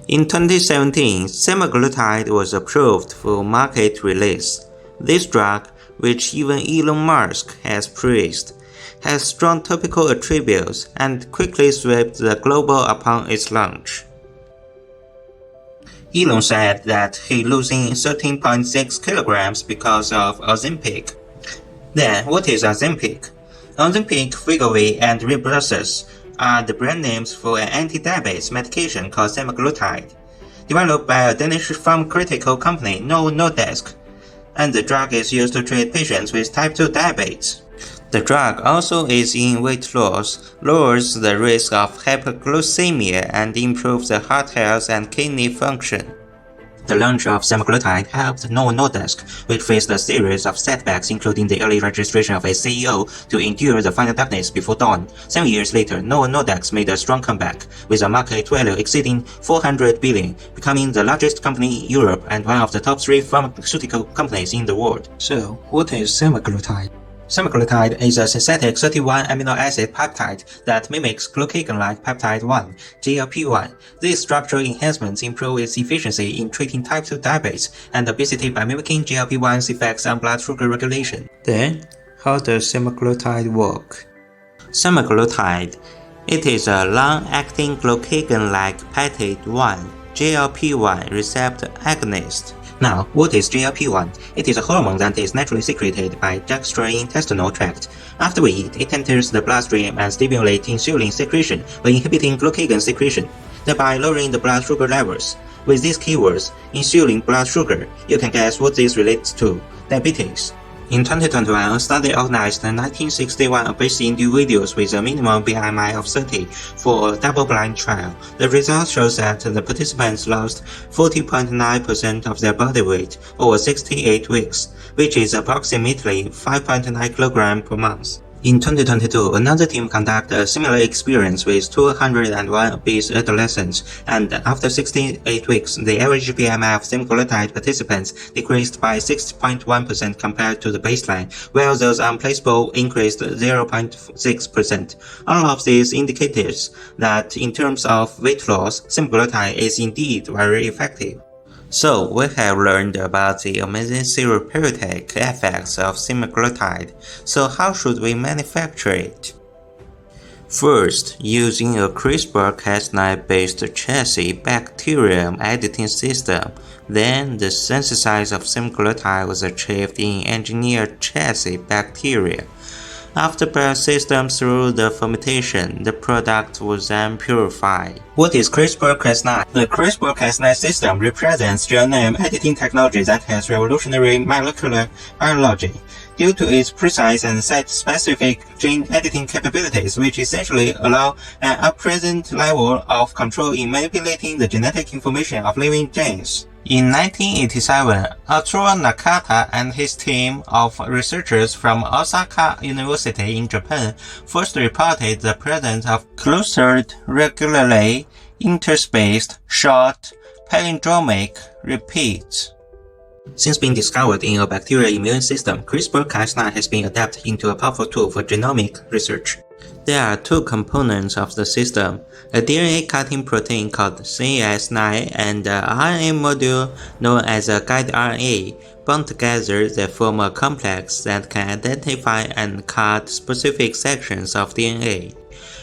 In 2017, semaglutide was approved for market release. This drug, which even Elon Musk has praised, has strong topical attributes and quickly swept the global upon its launch. Elon said that he losing 13.6 kilograms because of Ozempic. Then, what is Ozempic? Ozempic, Wegovy, and Rybelsus are the brand names for an anti-diabetes medication called semaglutide, developed by a Danish pharmaceutical company Novo Nordisk, and the drug is used to treat patients with type 2 diabetes. The drug also aids in weight loss, lowers the risk of hyperglycemia, and improves the heart health and kidney function. The launch of semaglutide helped Novo Nordisk, which faced a series of setbacks including the early registration of its CEO, to endure the final darkness before dawn. 7 years later, Novo Nordisk made a strong comeback, with a market value exceeding 400 billion, becoming the largest company in Europe and one of the top 3 pharmaceutical companies in the world. So, what is semaglutide? Semaglutide is a synthetic 31 amino acid peptide that mimics glucagon-like peptide 1, GLP-1. These structural enhancements improve its efficiency in treating type 2 diabetes and obesity by mimicking GLP-1's effects on blood sugar regulation. Then, how does semaglutide work? Semaglutide. It is a long-acting glucagon-like peptide 1, GLP-1 receptor agonist. Now, what is GLP-1? It is a hormone that is naturally secreted by gastrointestinal tract. After we eat, it enters the bloodstream and stimulates insulin secretion by inhibiting glucagon secretion, thereby lowering the blood sugar levels. With these keywords, insulin, blood sugar, you can guess what this relates to: diabetes. In 2021, a study organized 1961 obese individuals with a minimum BMI of 30 for a double-blind trial. The result shows that the participants lost 40.9% of their body weight over 68 weeks, which is approximately 5.9 kg per month. In 2022, another team conducted a similar experience with 201 obese adolescents, and after 68 weeks, the average BMI of semaglutide participants decreased by 6.1% compared to the baseline, while those on placebo increased 0.6%. All of these indicators that in terms of weight loss, semaglutide is indeed very effective. So, we have learned about the amazing therapeutic effects of semaglutide. So, how should we manufacture it? First, using a CRISPR-Cas9-based chassis bacterium editing system, then the synthesis of semaglutide was achieved in engineered chassis bacteria. After biosystems through the fermentation, the product was then purified. What is CRISPR-Cas9? The CRISPR-Cas9 system represents genome editing technology that has revolutionary molecular biology. Due to its precise and site-specific gene editing capabilities, which essentially allow an unprecedented level of control in manipulating the genetic information of living genes. In 1987, Arturo Nakata and his team of researchers from Osaka University in Japan first reported the presence of clustered, regularly interspaced, short, palindromic repeats. Since being discovered in a bacterial immune system, CRISPR-Cas9 has been adapted into a powerful tool for genomic research. There are two components of the system, a DNA cutting protein called Cas9 and an RNA module known as a guide RNA. Bound together, they form a complex that can identify and cut specific sections of DNA.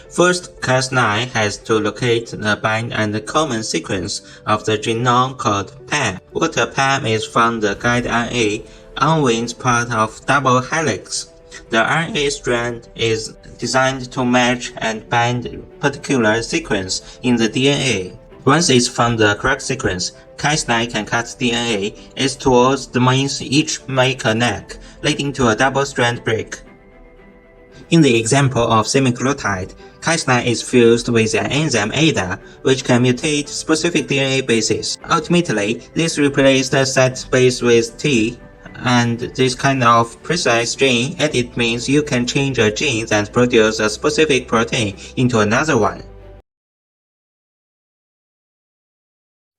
First, Cas9 has to locate the bind and common sequence of the genome called PAM. What a PAM is from the guide RNA, unwound part of double helix. The RNA strand is designed to match and bind a particular sequence in the DNA. Once it's found the correct sequence, Cas9 can cut DNA as towards the means each make a neck, leading to a double-strand break. In the example of semaglutide, Cas9 is fused with an enzyme ADA, which can mutate specific DNA bases. Ultimately, this replaces the set base with T, and this kind of precise gene edit means you can change a gene that produces a specific protein into another one.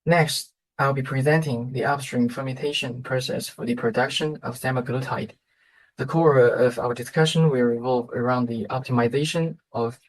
Next, I'll be presenting the upstream fermentation process for the production of semaglutide. The core of our discussion will revolve around the optimization of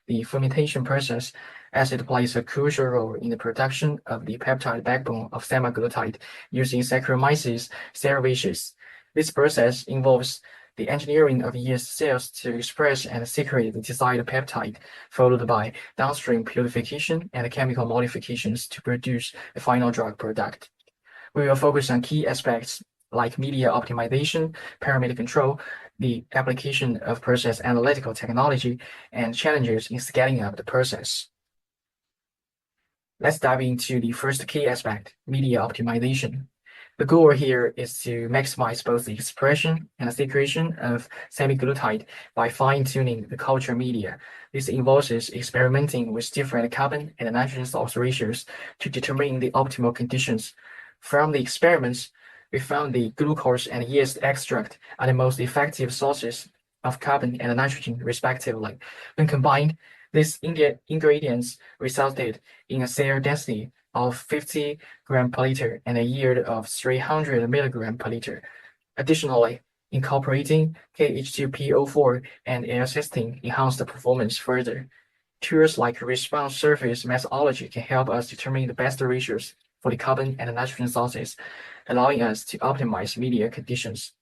the fermentation process as it plays a crucial role in the production of the peptide backbone of semaglutide using Saccharomyces cerevisiae. This process involves the engineering of yeast cells to express and secrete the desired peptide, followed by downstream purification and chemical modifications to produce a final drug product. We will focus on key aspects like media optimization, parameter control, the application of process analytical technology, and challenges in scaling up the process. Let's dive into the first key aspect, media optimization. The goal here is to maximize both the expression and secretion of semaglutide by fine-tuning the culture media. This involves experimenting with different carbon and nitrogen salt ratios to determine the optimal conditions. From the experiments, we found the glucose and yeast extract are the most effective sources of carbon and nitrogen, respectively. When combined, these ingredients resulted in a cell density of 50 gram per liter and a yield of 300 milligram per liter. Additionally, incorporating KH2PO4 and L-cysteine enhance the performance further. Tools like response surface methodology can help us determine the best ratios for the carbon and nitrogen sources, allowing us to optimize media conditions.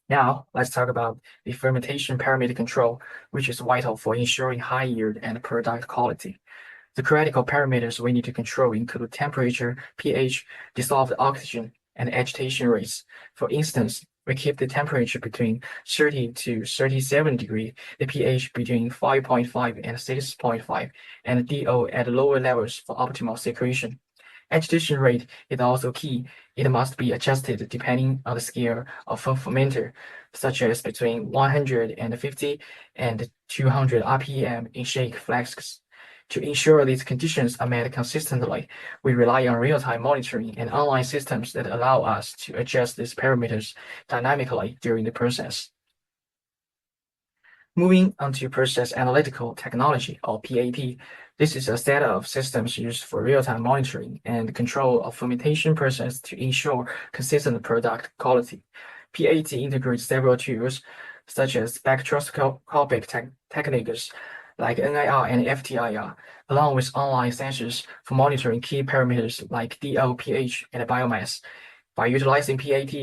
Now, let's talk about the fermentation parameter control, which is vital for ensuring high yield and product quality. The critical parameters we need to control include temperature, pH, dissolved oxygen, and agitation rates. For instance, we keep the temperature between 30 to 37 degrees, the pH between 5.5 and 6.5, and DO at lower levels for optimal secretion. Agitation rate is also key. It must be adjusted depending on the scale of a fermenter, such as between 150 and 200 RPM in shake flasks. To ensure these conditions are met consistently, we rely on real-time monitoring and online systems that allow us to adjust these parameters dynamically during the process. Moving on to process analytical technology, or PAT, this is a set of systems used for real-time monitoring and control of fermentation process to ensure consistent product quality. PAT integrates several tools, such as spectroscopic techniques like NIR and FTIR, along with online sensors for monitoring key parameters like DO, pH, and biomass. By utilizing PAT,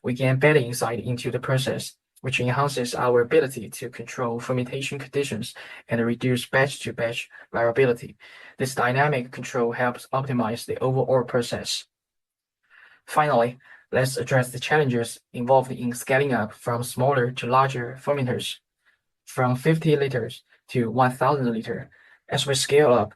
we gain better insight into the process, which enhances our ability to control fermentation conditions and reduce batch-to-batch variability. This dynamic control helps optimize the overall process. Finally, let's address the challenges involved in scaling up from smaller to larger fermenters, from 50 liters to 1,000 liters. As we scale up,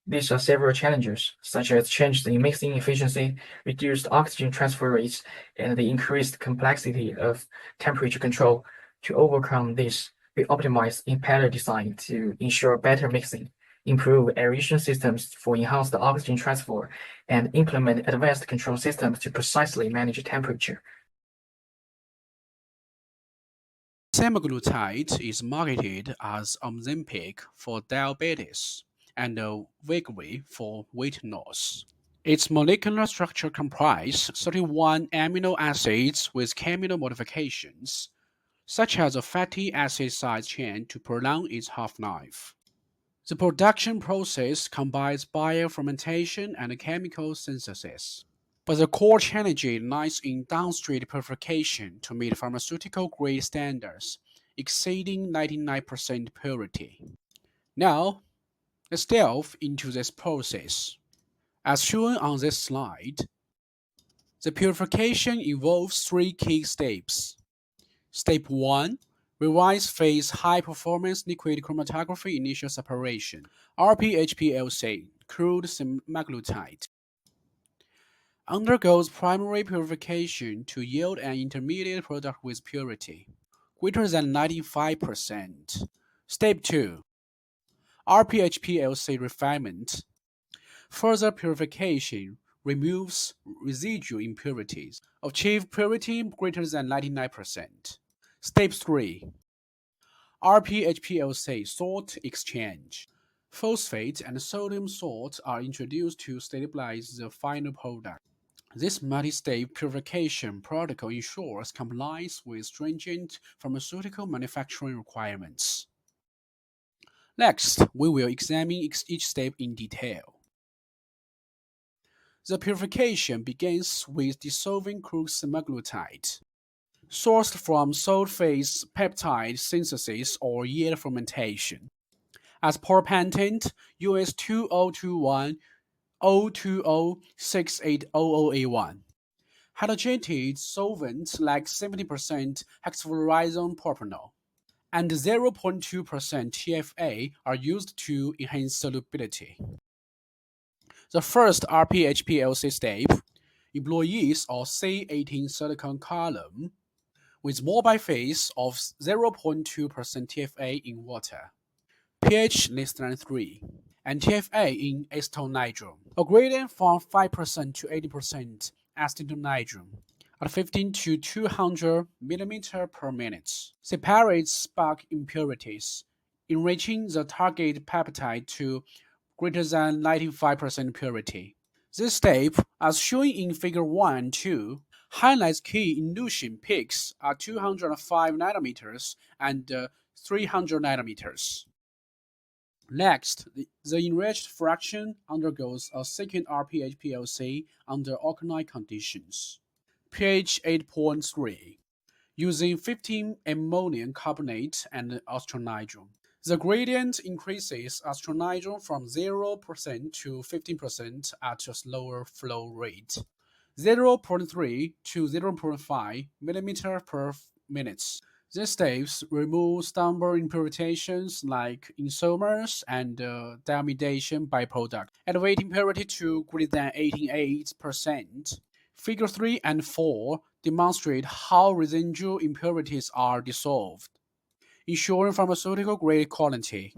these are several challenges, such as changes in mixing efficiency, reduced oxygen transfer rates, and the increased complexity of temperature control. To overcome this, we optimize impeller design to ensure better mixing, improve aeration systems for enhanced oxygen transfer, and implement advanced control systems to precisely manage temperature. Semaglutide is marketed as Ozempic for diabetes and Wegovy for weight loss. Its molecular structure comprises 31 amino acids with chemical modifications, such as a fatty acid side chain to prolong its half-life. The production process combines biofermentation and chemical synthesis. But the core challenge lies in downstream purification to meet pharmaceutical-grade standards, exceeding 99% purity. Now, let's delve into this process. As shown on this slide, the purification involves three key steps. Step 1. Revised phase high performance liquid chromatography initial separation, RPHPLC, crude semaglutide, undergoes primary purification to yield an intermediate product with purity greater than 95%. Step 2. RPHPLC refinement. Further purification removes residual impurities. Achieve purity greater than 99%. Step 3. RPHPLC salt exchange. Phosphate and sodium salt are introduced to stabilize the final product. This multi-step purification protocol ensures compliance with stringent pharmaceutical manufacturing requirements. Next, we will examine each step in detail. The purification begins with dissolving crude semaglutide, sourced from salt-phase peptide synthesis or yield fermentation. As per patent US 2021 0206800A1. Hydrogenated solvents like 70% hexafluorizone propanol and 0.2% TFA are used to enhance solubility. The first RPHPLC step employees of C18 silicon column with mobile phase of 0.2% TFA in water, pH less than 3, and TFA in acetyl nitrogen. A gradient from 5% to 80% acetyl nitrogen at 15 to 200 mm per minute separates bulk impurities, enriching the target peptide to greater than 95% purity. This step, as shown in Figure 1 and 2, highlights key elution peaks at 205 nanometers and 300 nanometers. Next, the enriched fraction undergoes a second RPHPLC under alkaline conditions, pH 8.3, using 15 ammonium carbonate and acetonitrile. The gradient increases acetonitrile from 0% to 15% at a slower flow rate, 0.3 to 0.5 mm per minute. These steps remove stubborn impurities like isomers and diamidation byproduct, elevating purity to greater than 88%. Figure 3 and 4 demonstrate how residual impurities are dissolved, ensuring pharmaceutical-grade quality.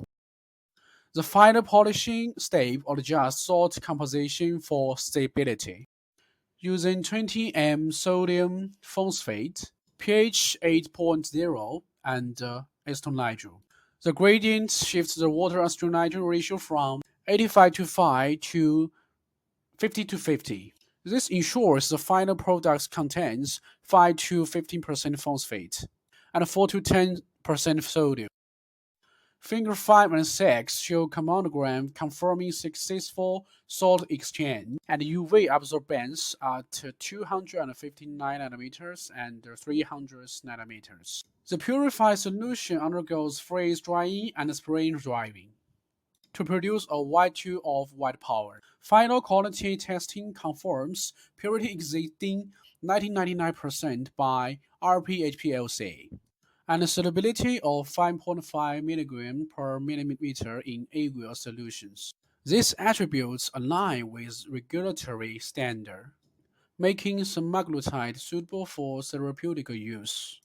The final polishing step adjusts salt composition for stability. Using 20 m sodium phosphate, pH 8.0, and acetyl nitrogen. The gradient shifts the water-acetyl nitrogen ratio from 85 to 5 to 50 to 50. This ensures the final product contains 5 to 15% phosphate and 4 to 10% sodium. Figure 5 and 6 show command confirming successful salt exchange and UV absorbance at 259 nanometers and 300 nanometers. The purified solution undergoes freeze drying and spray drying to produce a white tube of white powder. Final quality testing confirms purity exceeding 1999% by RPHPLC and a solubility of 5.5 mg per millimeter in aqueous solutions. These attributes align with regulatory standard, making semaglutide suitable for therapeutic use.